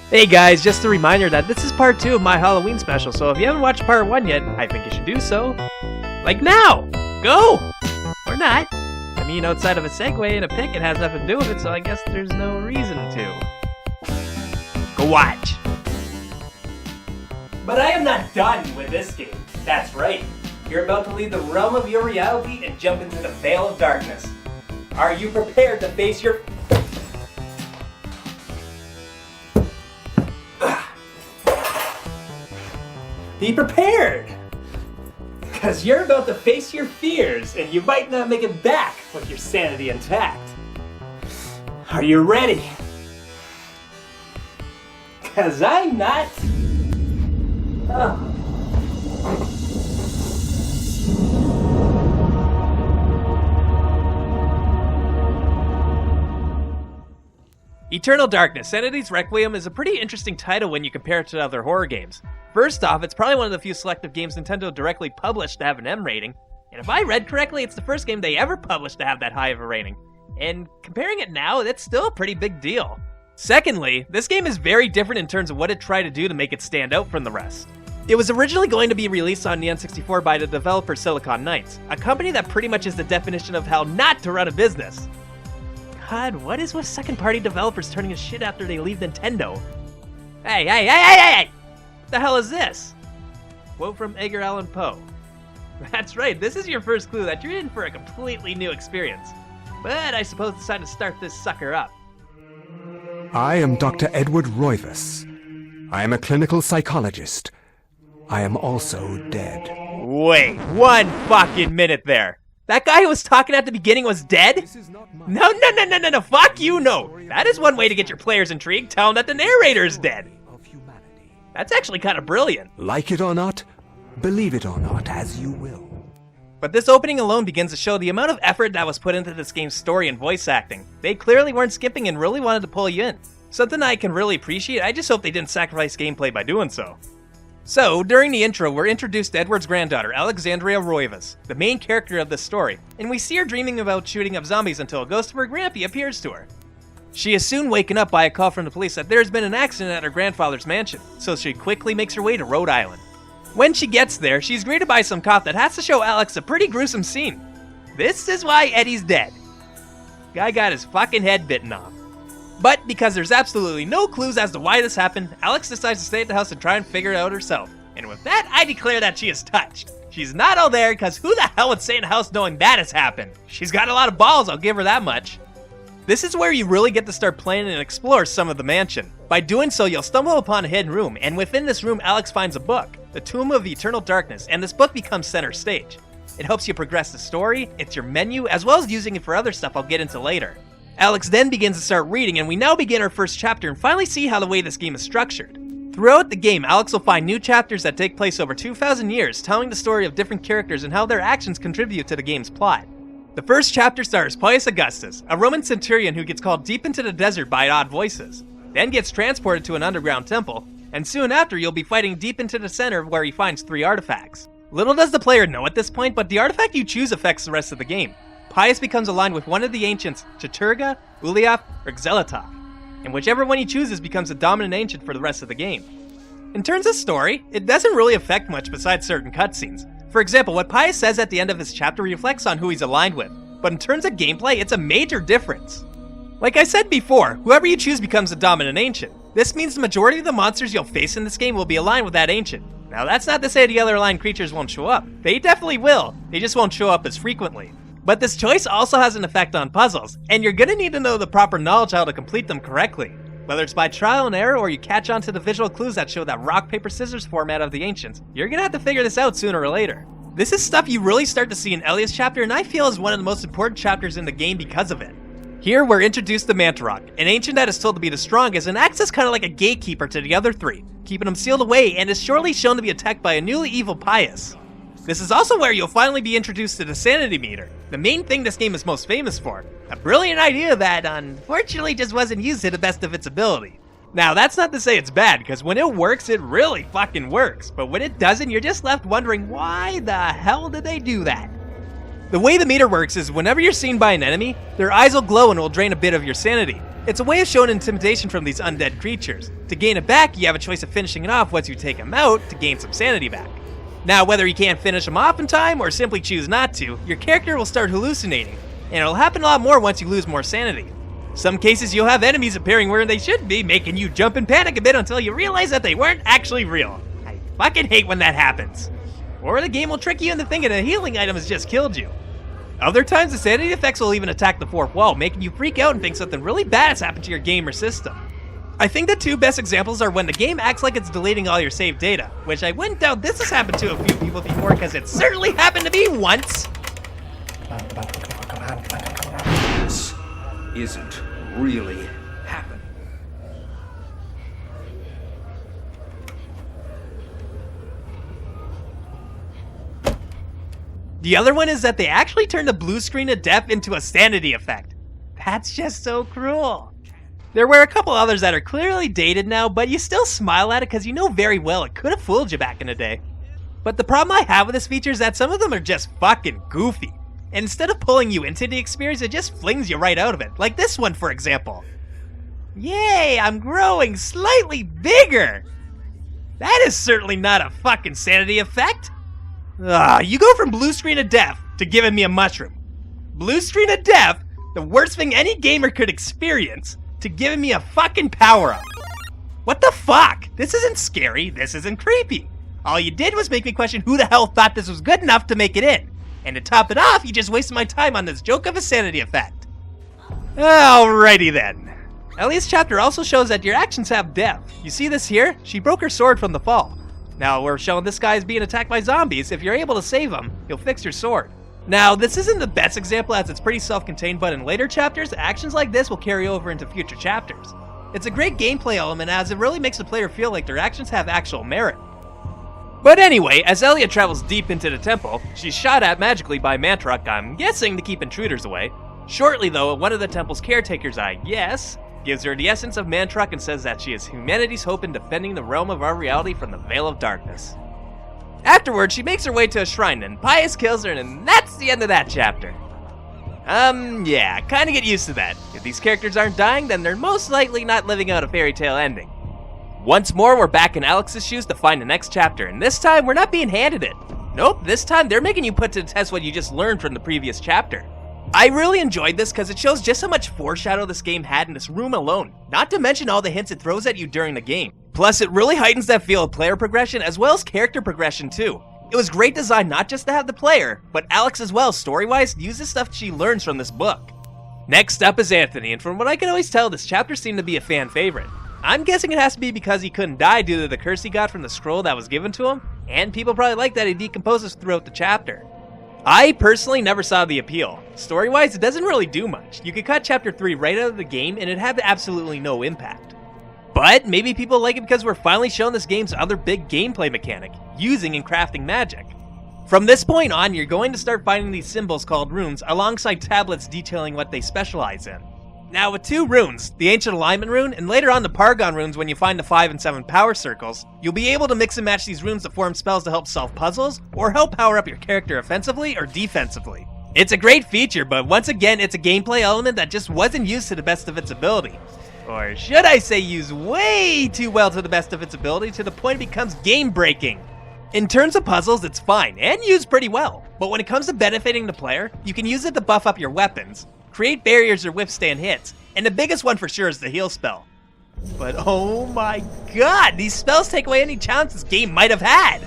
Hey guys, just a reminder that this is part 2 of my Halloween special, so if you haven't watched part 1 yet, I think you should do so. Like now! Go! Or not. I mean, outside of a segue and a pick, it has nothing to do with it, so I guess there's no reason to. Go watch! But I am not done with this game. That's right. You're about to leave the realm of your reality and jump into the veil of darkness. Are you prepared to face your... Be prepared! Because you're about to face your fears, and you might not make it back with your sanity intact. Are you ready? Because I'm not... Eternal Darkness, Sanity's Requiem is a pretty interesting title when you compare it to other horror games. First off, it's probably one of the few selective games Nintendo directly published to have an M rating, and if I read correctly, it's the first game they ever published to have that high of a rating. And comparing it now, that's still a pretty big deal. Secondly, this game is very different in terms of what it tried to do to make it stand out from the rest. It was originally going to be released on the N64 by the developer Silicon Knights, a company that pretty much is the definition of how not to run a business. God, what is with second-party developers turning to shit after they leave Nintendo? Hey! What the hell is this? Quote from Edgar Allan Poe. That's right, this is your first clue that you're in for a completely new experience. But I suppose it's time to start this sucker up. I am Dr. Edward Roivas. I am a clinical psychologist. I am also dead. Wait, 1 fucking minute there. That guy who was talking at the beginning was dead? No, fuck you, no. That is one way to get your players intrigued, tell them that the narrator is dead. That's actually kind of brilliant. Like it or not, believe it or not, as you will. But this opening alone begins to show the amount of effort that was put into this game's story and voice acting. They clearly weren't skipping and really wanted to pull you in. Something I can really appreciate, I just hope they didn't sacrifice gameplay by doing so. So, during the intro, we're introduced to Edward's granddaughter, Alexandria Roivas, the main character of this story, and we see her dreaming about shooting up zombies until a ghost of her grampy appears to her. She is soon waken up by a call from the police that there has been an accident at her grandfather's mansion, so she quickly makes her way to Rhode Island. When she gets there, she's greeted by some cop that has to show Alex a pretty gruesome scene. This is why Eddie's dead. Guy got his fucking head bitten off. But because there's absolutely no clues as to why this happened, Alex decides to stay at the house and try and figure it out herself. And with that, I declare that she is touched. She's not all there, because who the hell would stay in the house knowing that has happened? She's got a lot of balls, I'll give her that much. This is where you really get to start playing and explore some of the mansion. By doing so, you'll stumble upon a hidden room, and within this room, Alex finds a book, the Tomb of Eternal Darkness, and this book becomes center stage. It helps you progress the story, it's your menu, as well as using it for other stuff I'll get into later. Alex then begins to start reading, and we now begin our first chapter and finally see how the way this game is structured. Throughout the game, Alex will find new chapters that take place over 2,000 years, telling the story of different characters and how their actions contribute to the game's plot. The first chapter stars Pius Augustus, a Roman centurion who gets called deep into the desert by odd voices, then gets transported to an underground temple, and soon after you'll be fighting deep into the center where he finds 3 artifacts. Little does the player know at this point, but the artifact you choose affects the rest of the game. Pius becomes aligned with one of the ancients, Chaturga, Uliaf, or Xelotov, and whichever one he chooses becomes the dominant ancient for the rest of the game. In terms of story, it doesn't really affect much besides certain cutscenes. For example, what Pius says at the end of this chapter reflects on who he's aligned with, but in terms of gameplay, it's a major difference. Like I said before, whoever you choose becomes the dominant ancient. This means the majority of the monsters you'll face in this game will be aligned with that ancient. Now that's not to say the other aligned creatures won't show up. They definitely will, they just won't show up as frequently. But this choice also has an effect on puzzles, and you're gonna need to know the proper knowledge how to complete them correctly. Whether it's by trial and error or you catch on to the visual clues that show that rock, paper, scissors format of the ancients, you're gonna have to figure this out sooner or later. This is stuff you really start to see in Elia's chapter, and I feel is one of the most important chapters in the game because of it. Here we're introduced to Mantarok, an ancient that is told to be the strongest and acts as kind of like a gatekeeper to the other 3, keeping them sealed away, and is shortly shown to be attacked by a newly evil Pius. This is also where you'll finally be introduced to the Sanity meter, the main thing this game is most famous for. A brilliant idea that, unfortunately, just wasn't used to the best of its ability. Now, that's not to say it's bad, because when it works, it really fucking works. But when it doesn't, you're just left wondering, why the hell did they do that? The way the meter works is whenever you're seen by an enemy, their eyes will glow and will drain a bit of your sanity. It's a way of showing intimidation from these undead creatures. To gain it back, you have a choice of finishing it off once you take him out to gain some sanity back. Now, whether you can't finish him off in time or simply choose not to, your character will start hallucinating, and it'll happen a lot more once you lose more sanity. Some cases you'll have enemies appearing where they should be, making you jump and panic a bit until you realize that they weren't actually real. I fucking hate when that happens. Or the game will trick you into thinking a healing item has just killed you. Other times the sanity effects will even attack the fourth wall, making you freak out and think something really bad has happened to your game or system. I think the two best examples are when the game acts like it's deleting all your saved data, which I wouldn't doubt this has happened to a few people before because it certainly happened to me once. This isn't really happening. The other one is that they actually turned the blue screen of death into a sanity effect. That's just so cruel. There were a couple others that are clearly dated now, but you still smile at it because you know very well it could have fooled you back in the day. But the problem I have with this feature is that some of them are just fucking goofy. And instead of pulling you into the experience, it just flings you right out of it. Like this one, for example. Yay, I'm growing slightly bigger! That is certainly not a fucking sanity effect. You go from blue screen of death to giving me a mushroom. Blue screen of death, the worst thing any gamer could experience, to giving me a fucking power-up. What the fuck? This isn't scary, this isn't creepy. All you did was make me question who the hell thought this was good enough to make it in. And to top it off, you just wasted my time on this joke of a sanity effect. Alrighty then. At least chapter also shows that your actions have depth. You see this here? She broke her sword from the fall. Now we're showing this guy is being attacked by zombies. If you're able to save him, you'll fix your sword. Now, this isn't the best example as it's pretty self-contained, but in later chapters, actions like this will carry over into future chapters. It's a great gameplay element as it really makes the player feel like their actions have actual merit. But anyway, as Elia travels deep into the temple, she's shot at magically by Mantruk, I'm guessing to keep intruders away. Shortly though, one of the temple's caretakers, I guess, gives her the essence of Mantruk and says that she is humanity's hope in defending the realm of our reality from the veil of darkness. Afterwards, she makes her way to a shrine, and Pius kills her, and that's the end of that chapter. Yeah, kinda get used to that. If these characters aren't dying, then they're most likely not living out a fairy tale ending. Once more, we're back in Alex's shoes to find the next chapter, and this time, we're not being handed it. Nope, this time, they're making you put to the test what you just learned from the previous chapter. I really enjoyed this because it shows just how much foreshadow this game had in this room alone, not to mention all the hints it throws at you during the game. Plus, it really heightens that feel of player progression as well as character progression too. It was great design not just to have the player, but Alex as well, story-wise, uses stuff she learns from this book. Next up is Anthony, and from what I can always tell, this chapter seemed to be a fan favorite. I'm guessing it has to be because he couldn't die due to the curse he got from the scroll that was given to him, and people probably like that he decomposes throughout the chapter. I personally never saw the appeal. Story-wise, it doesn't really do much. You could cut chapter 3 right out of the game and it'd have absolutely no impact. But maybe people like it because we're finally shown this game's other big gameplay mechanic, using and crafting magic. From this point on, you're going to start finding these symbols called runes alongside tablets detailing what they specialize in. Now with 2 runes, the Ancient Alignment rune and later on the Paragon runes when you find the 5 and 7 power circles, you'll be able to mix and match these runes to form spells to help solve puzzles or help power up your character offensively or defensively. It's a great feature, but once again, it's a gameplay element that just wasn't used to the best of its ability. Or should I say used way too well to the best of its ability to the point it becomes game-breaking. In terms of puzzles, it's fine, and used pretty well, but when it comes to benefiting the player, you can use it to buff up your weapons, create barriers or withstand hits, and the biggest one for sure is the heal spell. But oh my god, these spells take away any challenge this game might have had!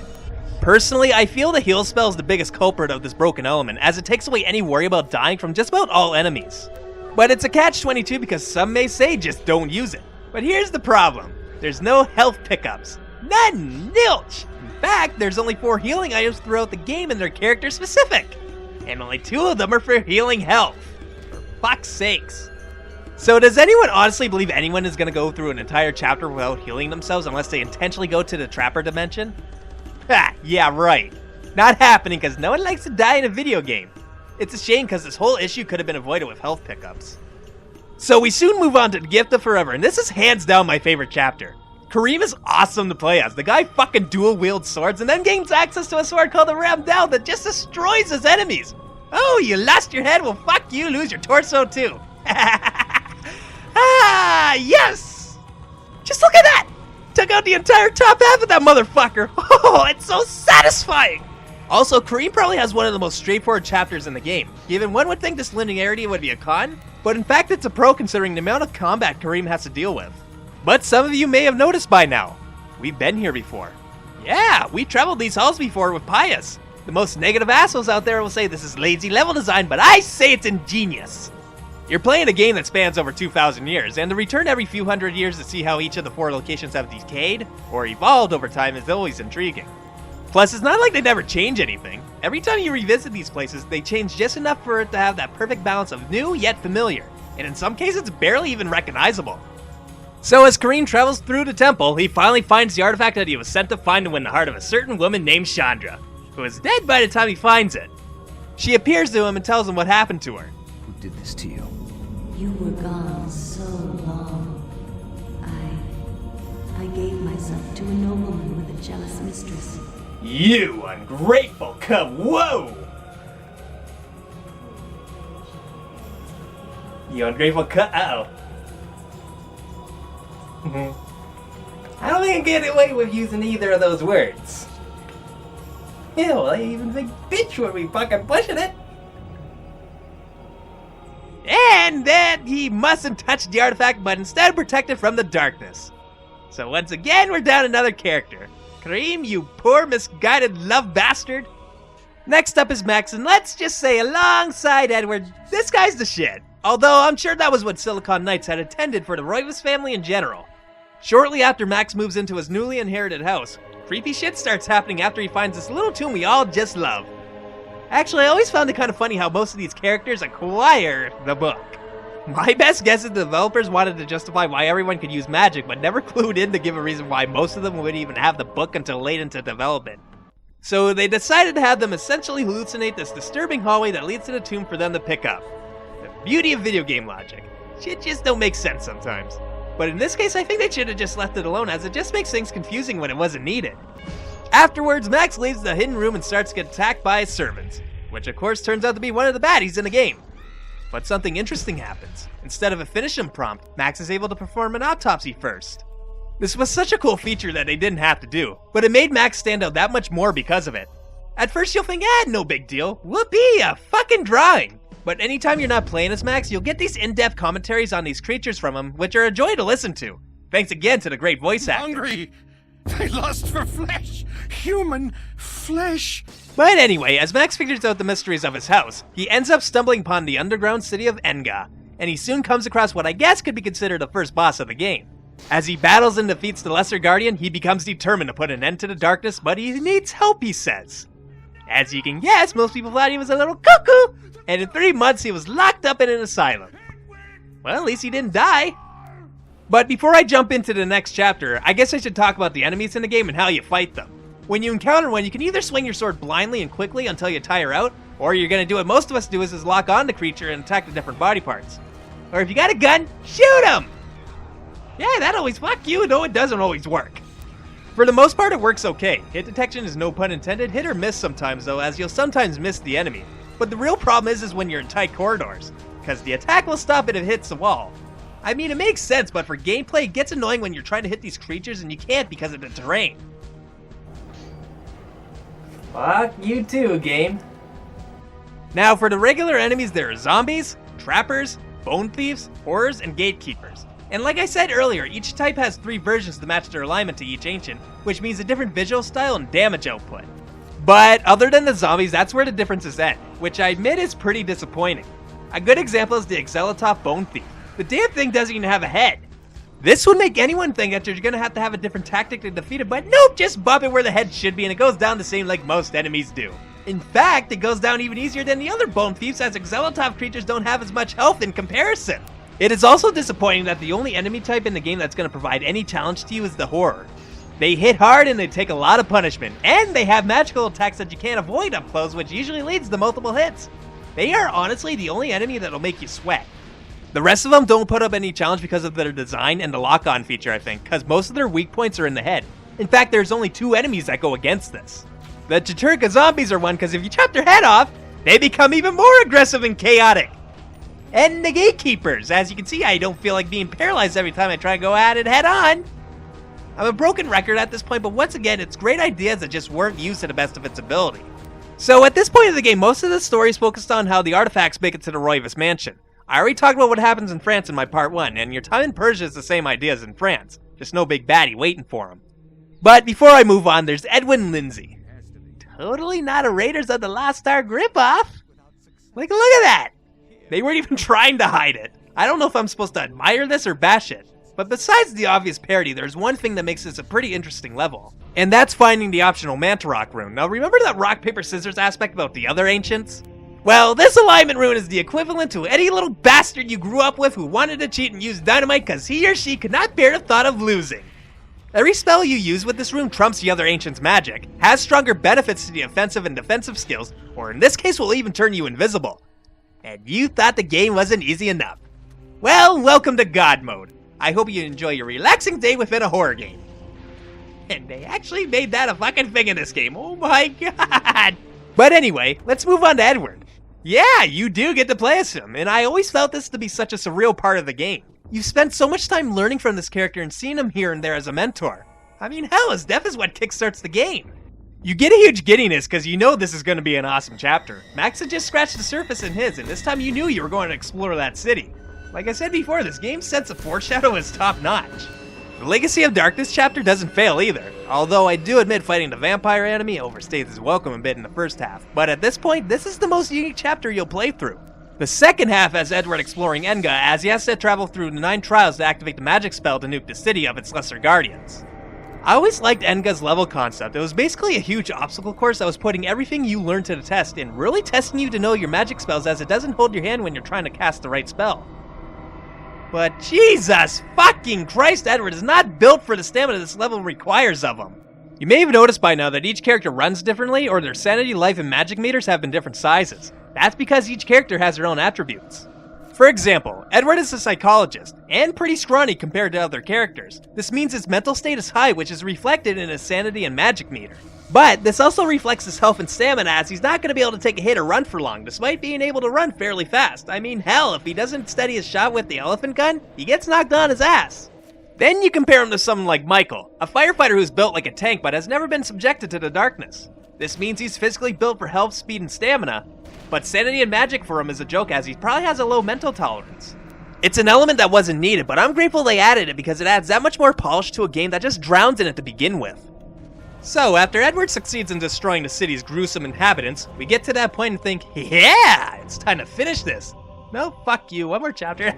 Personally, I feel the heal spell is the biggest culprit of this broken element, as it takes away any worry about dying from just about all enemies. But it's a catch-22 because some may say just don't use it. But here's the problem. There's no health pickups. None! Nilch! In fact, there's only 4 healing items throughout the game and they're character specific. And only 2 of them are for healing health. For fuck's sakes. So does anyone honestly believe anyone is gonna go through an entire chapter without healing themselves unless they intentionally go to the Trapper dimension? Ha! Yeah, right. Not happening because no one likes to die in a video game. It's a shame because this whole issue could have been avoided with health pickups. So we soon move on to the Gift of Forever, and this is hands down my favorite chapter. Karim is awesome to play as. The guy fucking dual wields swords and then gains access to a sword called the Ramdal that just destroys his enemies. Oh, you lost your head? Well, fuck you, lose your torso too. Ah, yes! Just look at that! Took out the entire top half of that motherfucker! Oh, it's so satisfying! Also, Karim probably has one of the most straightforward chapters in the game. Given one would think this linearity would be a con, but in fact it's a pro considering the amount of combat Karim has to deal with. But some of you may have noticed by now, we've been here before. Yeah, we traveled these halls before with Pius. The most negative assholes out there will say this is lazy level design, but I say it's ingenious. You're playing a game that spans over 2,000 years, and to return every few hundred years to see how each of the 4 locations have decayed or evolved over time is always intriguing. Plus, it's not like they never change anything. Every time you revisit these places, they change just enough for it to have that perfect balance of new yet familiar, and in some cases, it's barely even recognizable. So as Karim travels through the temple, he finally finds the artifact that he was sent to find to win the heart of a certain woman named Chandra, who is dead by the time he finds it. She appears to him and tells him what happened to her. Who did this to you? You were gone so long. I gave myself to a nobleman with a jealous mistress. You ungrateful cub! Whoa! You ungrateful cub! Uh-oh. I don't think I can get away with using either of those words. Hell, I even think bitch would be fucking pushing it. And then he mustn't touch the artifact, but instead protect it from the darkness. So once again, we're down another character. Karim, you poor misguided love bastard. Next up is Max, and let's just say alongside Edward, this guy's the shit. Although I'm sure that was what Silicon Knights had intended for the Roivas family in general. Shortly after Max moves into his newly inherited house, creepy shit starts happening after he finds this little tomb we all just love. Actually, I always found it kind of funny how most of these characters acquire the book. My best guess is the developers wanted to justify why everyone could use magic, but never clued in to give a reason why most of them wouldn't even have the book until late into development. So they decided to have them essentially hallucinate this disturbing hallway that leads to the tomb for them to pick up. The beauty of video game logic. Shit just don't make sense sometimes. But in this case, I think they should have just left it alone, as it just makes things confusing when it wasn't needed. Afterwards, Max leaves the hidden room and starts to get attacked by his servants, which of course turns out to be one of the baddies in the game. But something interesting happens. Instead of a finish him prompt, Max is able to perform an autopsy first. This was such a cool feature that they didn't have to do, but it made Max stand out that much more because of it. At first you'll think, no big deal, whoopee, a fucking drawing. But anytime you're not playing as Max, you'll get these in-depth commentaries on these creatures from him, which are a joy to listen to. Thanks again to the great voice actor. Hungry! They lust for flesh! Human flesh! But anyway, as Max figures out the mysteries of his house, he ends up stumbling upon the underground city of Enga, and he soon comes across what I guess could be considered the first boss of the game. As he battles and defeats the Lesser Guardian, he becomes determined to put an end to the darkness, but he needs help, he says. As you can guess, most people thought he was a little cuckoo, and in 3 months he was locked up in an asylum. Well, at least he didn't die. But before I jump into the next chapter, I guess I should talk about the enemies in the game and how you fight them. When you encounter one, you can either swing your sword blindly and quickly until you tire out, or you're gonna do what most of us do is lock on the creature and attack the different body parts. Or if you got a gun, shoot him! Yeah, that always fuck you, though it doesn't always work. For the most part, it works okay. Hit detection is no pun intended, hit or miss sometimes though, as you'll sometimes miss the enemy. But the real problem is when you're in tight corridors, because the attack will stop it if it hits the wall. I mean, it makes sense, but for gameplay, it gets annoying when you're trying to hit these creatures and you can't because of the terrain. Fuck you too, game. Now, for the regular enemies, there are zombies, trappers, bone thieves, horrors, and gatekeepers. And like I said earlier, each type has 3 versions to match their alignment to each ancient, which means a different visual style and damage output. But other than the zombies, that's where the differences end, which I admit is pretty disappointing. A good example is the Xelotop Bone Thief. The damn thing doesn't even have a head. This would make anyone think that you're gonna have to have a different tactic to defeat it, but nope, just bump it where the head should be and it goes down the same like most enemies do. In fact, it goes down even easier than the other Bone Thieves, as Xelotop creatures don't have as much health in comparison. It is also disappointing that the only enemy type in the game that's going to provide any challenge to you is the Horror. They hit hard and they take a lot of punishment, and they have magical attacks that you can't avoid up close, which usually leads to multiple hits. They are honestly the only enemy that'll make you sweat. The rest of them don't put up any challenge because of their design and the lock-on feature, I think, because most of their weak points are in the head. In fact, there's only 2 enemies that go against this. The Chaturka zombies are one, because if you chop their head off, they become even more aggressive and chaotic. And the gatekeepers. As you can see, I don't feel like being paralyzed every time I try to go at it head on. I'm a broken record at this point, but once again, it's great ideas that just weren't used to the best of its ability. So at this point of the game, most of the story is focused on how the artifacts make it to the Roivas mansion. I already talked about what happens in France in my part 1, and your time in Persia is the same idea as in France. Just no big baddie waiting for him. But before I move on, there's Edwin Lindsay. Totally not a Raiders of the Lost Ark ripoff. Like, look at that! They weren't even trying to hide it. I don't know if I'm supposed to admire this or bash it. But besides the obvious parody, there's one thing that makes this a pretty interesting level. And that's finding the optional Manta Rock rune. Now remember that rock, paper, scissors aspect about the other ancients? Well, this alignment rune is the equivalent to any little bastard you grew up with who wanted to cheat and use dynamite because he or she could not bear the thought of losing. Every spell you use with this rune trumps the other ancient's magic, has stronger benefits to the offensive and defensive skills, or in this case will even turn you invisible. And you thought the game wasn't easy enough. Well, welcome to God Mode. I hope you enjoy your relaxing day within a horror game. And they actually made that a fucking thing in this game, oh my god! But anyway, let's move on to Edward. Yeah, you do get to play as him, and I always felt this to be such a surreal part of the game. You've spent so much time learning from this character and seeing him here and there as a mentor. I mean, hell, his death is what kickstarts the game. You get a huge giddiness because you know this is going to be an awesome chapter. Max had just scratched the surface in his, and this time you knew you were going to explore that city. Like I said before, this game's sense of foreshadow is top-notch. The Legacy of Darkness chapter doesn't fail either, although I do admit fighting the vampire enemy overstays his welcome a bit in the first half, but at this point, this is the most unique chapter you'll play through. The second half has Edward exploring Enga as he has to travel through the 9 trials to activate the magic spell to nuke the city of its lesser guardians. I always liked Enga's level concept. It was basically a huge obstacle course that was putting everything you learned to the test and really testing you to know your magic spells as it doesn't hold your hand when you're trying to cast the right spell. But Jesus fucking Christ, Edward is not built for the stamina this level requires of him. You may have noticed by now that each character runs differently, or their sanity, life, and magic meters have been different sizes. That's because each character has their own attributes. For example, Edward is a psychologist, and pretty scrawny compared to other characters. This means his mental state is high, which is reflected in his sanity and magic meter. But this also reflects his health and stamina, as he's not going to be able to take a hit or run for long, despite being able to run fairly fast. I mean, hell, if he doesn't steady his shot with the elephant gun, he gets knocked on his ass. Then you compare him to someone like Michael, a firefighter who's built like a tank but has never been subjected to the darkness. This means he's physically built for health, speed, and stamina, but sanity and magic for him is a joke as he probably has a low mental tolerance. It's an element that wasn't needed, but I'm grateful they added it because it adds that much more polish to a game that just drowns in it to begin with. So, after Edward succeeds in destroying the city's gruesome inhabitants, we get to that point and think, yeah, it's time to finish this. No, fuck you, one more chapter.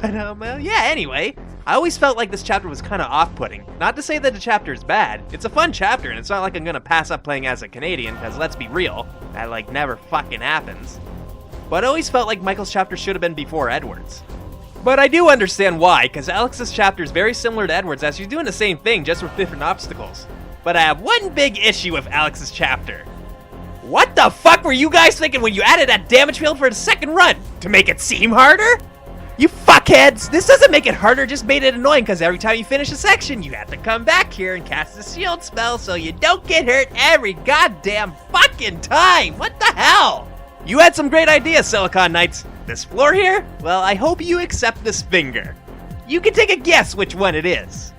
But, well, yeah, anyway, I always felt like this chapter was kind of off-putting. Not to say that the chapter is bad, it's a fun chapter, and it's not like I'm gonna pass up playing as a Canadian, because let's be real, that, like, never fucking happens. But I always felt like Michael's chapter should have been before Edward's. But I do understand why, because Alex's chapter is very similar to Edward's, as she's doing the same thing, just with different obstacles. But I have one big issue with Alex's chapter. What the fuck were you guys thinking when you added that damage field for the second run? To make it seem harder? You fuckheads! This doesn't make it harder, just made it annoying because every time you finish a section, you have to come back here and cast a shield spell so you don't get hurt every goddamn fucking time! What the hell? You had some great ideas, Silicon Knights. This floor here? Well, I hope you accept this finger. You can take a guess which one it is.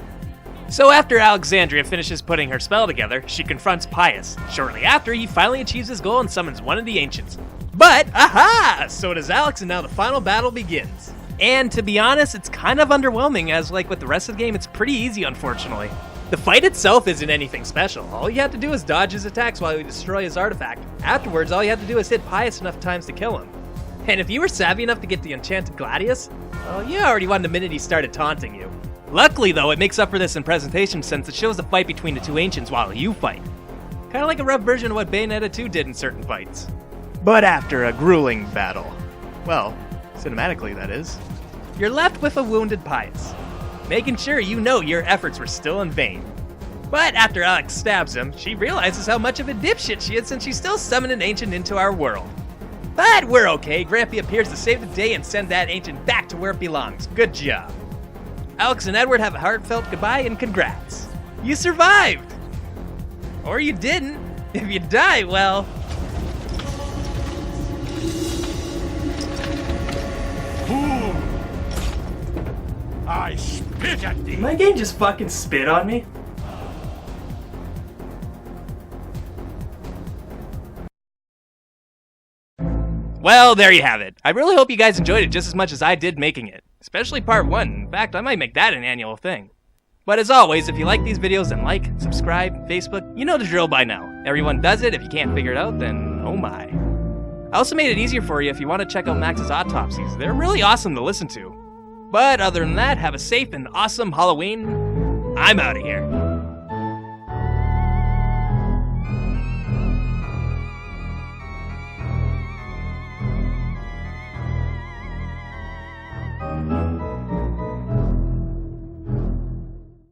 So after Alexandria finishes putting her spell together, she confronts Pius. Shortly after, he finally achieves his goal and summons one of the ancients. But, aha! So does Alex, and now the final battle begins. And to be honest, it's kind of underwhelming, as like with the rest of the game, it's pretty easy, unfortunately. The fight itself isn't anything special. All you have to do is dodge his attacks while you destroy his artifact. Afterwards, all you have to do is hit Pius enough times to kill him. And if you were savvy enough to get the enchanted Gladius, well, you already won the minute he started taunting you. Luckily though, it makes up for this in presentation since it shows the fight between the two ancients while you fight. Kinda like a rough version of what Bayonetta 2 did in certain fights. But after a grueling battle, well, cinematically that is, you're left with a wounded Pius, making sure you know your efforts were still in vain. But after Alex stabs him, she realizes how much of a dipshit she is since she still summoned an ancient into our world. But we're okay, Grampy appears to save the day and send that ancient back to where it belongs. Good job. Alex and Edward have a heartfelt goodbye and congrats. You survived! Or you didn't. If you die, well... Fool! I spit at thee! My game just fucking spit on me? Well, there you have it. I really hope you guys enjoyed it just as much as I did making it. Especially part 1. In fact, I might make that an annual thing. But as always, if you like these videos, then like, subscribe, Facebook, you know the drill by now. Everyone does it. If you can't figure it out, then oh my. I also made it easier for you if you want to check out Max's autopsies. They're really awesome to listen to. But other than that, have a safe and awesome Halloween. I'm out of here.